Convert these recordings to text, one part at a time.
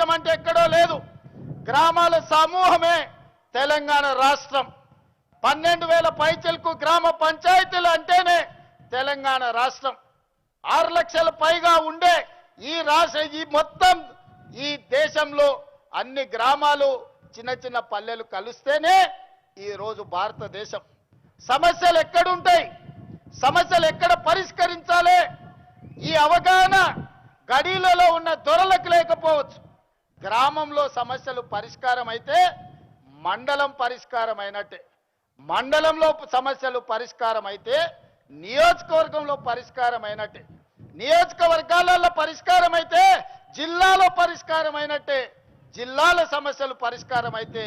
దేశం అంటే ఎక్కడో లేదు, గ్రామాల సమూహమే తెలంగాణ రాష్ట్రం. 12,000 పైచలకు గ్రామ పంచాయతీలు అంటేనే తెలంగాణ రాష్ట్రం. 6 లక్షల పైగా ఉండే ఈ మొత్తం ఈ దేశంలో అన్ని గ్రామాలు చిన్న చిన్న పల్లెలు కలిస్తేనే ఈరోజు భారతదేశం. సమస్యలు ఎక్కడుంటాయి, సమస్యలు ఎక్కడ పరిష్కరించాలి, ఈ అవగాహన గడీలలో ఉన్న దొరలకు లేకపోవచ్చు. గ్రామంలో సమస్యలు పరిష్కారం అయితే మండలం పరిష్కారం అయినట్టే, మండలంలో సమస్యలు పరిష్కారం అయితే నియోజకవర్గంలో పరిష్కారం అయినట్టే, నియోజకవర్గాలలో పరిష్కారం అయితే జిల్లాలో పరిష్కారం అయినట్టే, జిల్లాల సమస్యలు పరిష్కారం అయితే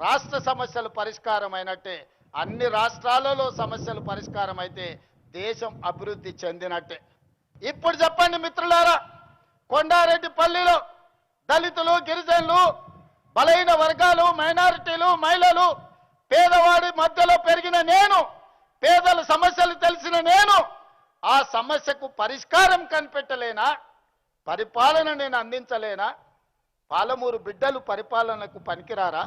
రాష్ట్ర సమస్యలు పరిష్కారం అయినట్టే, అన్ని రాష్ట్రాలలో సమస్యలు పరిష్కారం అయితే దేశం అభివృద్ధి చెందినట్టే. ఇప్పుడు చెప్పండి మిత్రులారా, కొండారెడ్డిపల్లిలో దళితులు, గిరిజనులు, బలహీన వర్గాలు, మైనారిటీలు, మహిళలు, పేదవాడి మధ్యలో పెరిగిన నేను, పేదల సమస్యలు తెలిసిన నేను ఆ సమస్యకు పరిష్కారం కనిపెట్టలేనా? పరిపాలన నేను అందించలేనా? పాలమూరు బిడ్డలు పరిపాలనకు పనికిరారా?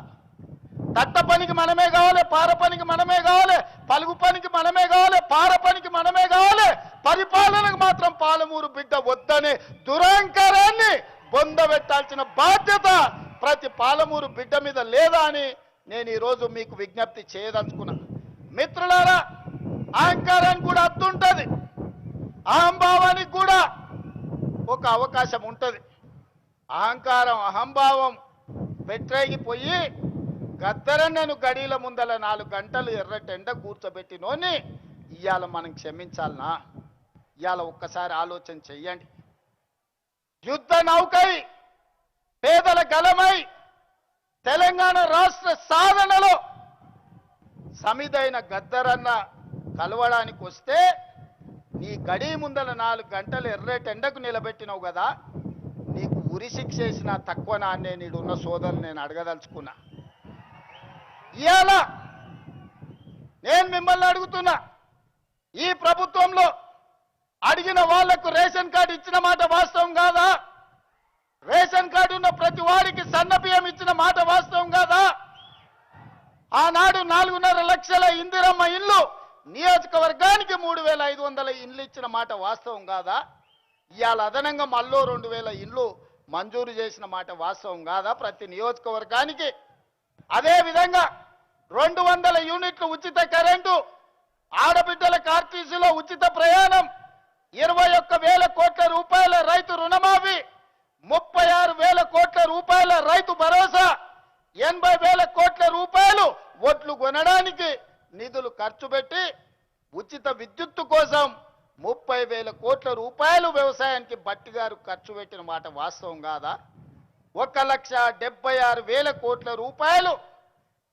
తట్ట పనికి మనమే కావాలి, పార పనికి మనమే కావాలి, పలుగు పనికి మనమే కావాలి, పార పనికి మనమే కావాలి, పరిపాలనకు మాత్రం పాలమూరు బిడ్డ వద్దనే దురహంకారాన్ని బొందబెట్టాల్సిన బాధ్యత ప్రతి పాలమూరు బిడ్డ మీద లేదా అని నేను ఈరోజు మీకు విజ్ఞప్తి చేయదలుచుకున్నా. మిత్రులారా, అహంకారానికి కూడా అర్థం ఉంటుంది, అహంభావానికి కూడా ఒక అవకాశం ఉంటుంది. అహంకారం, అహంభావం పెట్టేగిపోయి గద్దరన్నను గడీల ముందల 4 గంటలు ఎర్రటెండ కూర్చోబెట్టినోని ఇవాళ మనం క్షమించాలనా? ఇవాళ ఒక్కసారి ఆలోచన చెయ్యండి. యుద్ధ నౌకై, పేదల గలమై తెలంగాణ రాష్ట్ర సాధనలో సమిదైన గద్దరన్న కలవడానికి వస్తే నీ గడి ముందల 4 గంటలు ఎర్రటెండకు నిలబెట్టినావు కదా, నీకు ఉరి శిక్ష చేసిన తక్కువ నాన్నే నీడున్న సోదరులు నేను అడగదలుచుకున్నా. ఇవాళ నేను మిమ్మల్ని అడుగుతున్నా, ఈ ప్రభుత్వంలో అడిగిన వాళ్లకు రేషన్ కార్డు ఇచ్చిన మాట వాస్తవం కాదా? రేషన్ కార్డు ఉన్న ప్రతి వాడికి సన్న బియ్యం ఇచ్చిన మాట వాస్తవం కాదా? ఆనాడు 4.5 లక్షల ఇందిరమ్మ ఇల్లు, నియోజకవర్గానికి 3,500 ఇండ్లు ఇచ్చిన మాట వాస్తవం కాదా? ఇవాళ అదనంగా మళ్ళీ 2,000 ఇండ్లు మంజూరు చేసిన మాట వాస్తవం కాదా ప్రతి నియోజకవర్గానికి? అదేవిధంగా 200 యూనిట్లు ఉచిత కరెంటు, ఆడబిడ్డల ఆర్టీసీలో ఉచిత ప్రయాణం, 21,000 కోట్ల రూపాయల రైతు రుణమాఫీ, 36,000 కోట్ల రూపాయల రైతు భరోసా, 80,000 కోట్ల రూపాయలు ఒట్లు కొనడానికి నిధులు ఖర్చు పెట్టి ఉచిత విద్యుత్తు కోసం 30,000 కోట్ల రూపాయలు వ్యవసాయానికి బట్టి గారు ఖర్చు పెట్టిన మాట వాస్తవం కాదా? 1,76,000 కోట్ల రూపాయలు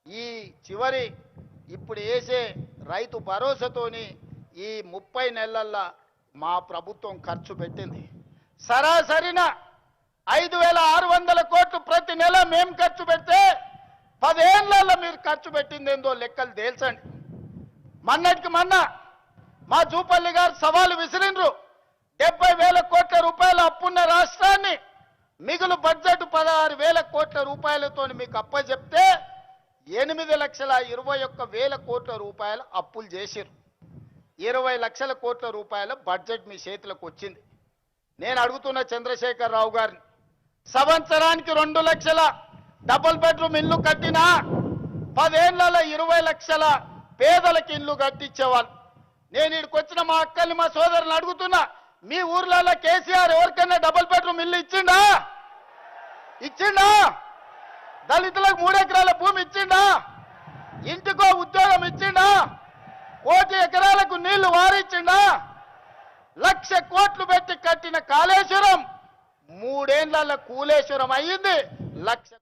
ఈ చివరి ఇప్పుడు వేసే రైతు భరోసాతోని ఈ 30 నెలల్లో మా ప్రభుత్వం ఖర్చు పెట్టింది. సరాసరిన 5,600 కోట్లు ప్రతి నెల మేము ఖర్చు పెడితే 10 ఏళ్లలో మీరు ఖర్చు పెట్టింది ఏందో లెక్కలు తేల్చండి. మొన్నటికి మొన్న మా జూపల్లి గారు సవాలు విసిరిండ్రు, 70,000 కోట్ల రూపాయల అప్పున్న రాష్ట్రాన్ని మిగులు బడ్జెట్ 16,000 కోట్ల రూపాయలతో మీకు అప్పచెప్తే 8,21,000 కోట్ల రూపాయల అప్పులు చేసిరు. 20 లక్షల కోట్ల రూపాయల బడ్జెట్ మీ చేతులకు వచ్చింది. నేను అడుగుతున్న చంద్రశేఖర్ రావు గారిని, సంవత్సరానికి 2 లక్షల డబుల్ బెడ్రూమ్ ఇల్లు కట్టినా 10 ఏళ్లలో 20 లక్షల పేదలకు ఇల్లు కట్టించేవాళ్ళు. నేను ఇక్కడికి వచ్చిన మా అక్కల్ని, మా సోదరులను అడుగుతున్నా, మీ ఊర్లలో కేసీఆర్ ఎవరికైనా డబుల్ బెడ్రూమ్ ఇల్లు ఇచ్చిండా? దళితులకు 3 ఎకరాల భూమి ఇచ్చిండా? ఇంటికో ఉద్యోగం ఇచ్చిండా? 1 కోటి ఎకరాలకు నీళ్లు వారిచ్చిండా? 1,00,000 కోట్లు పెట్టి కట్టిన కాళేశ్వరం 3 ఏళ్లలో కూలేశ్వరం అయ్యింది. 1,00,000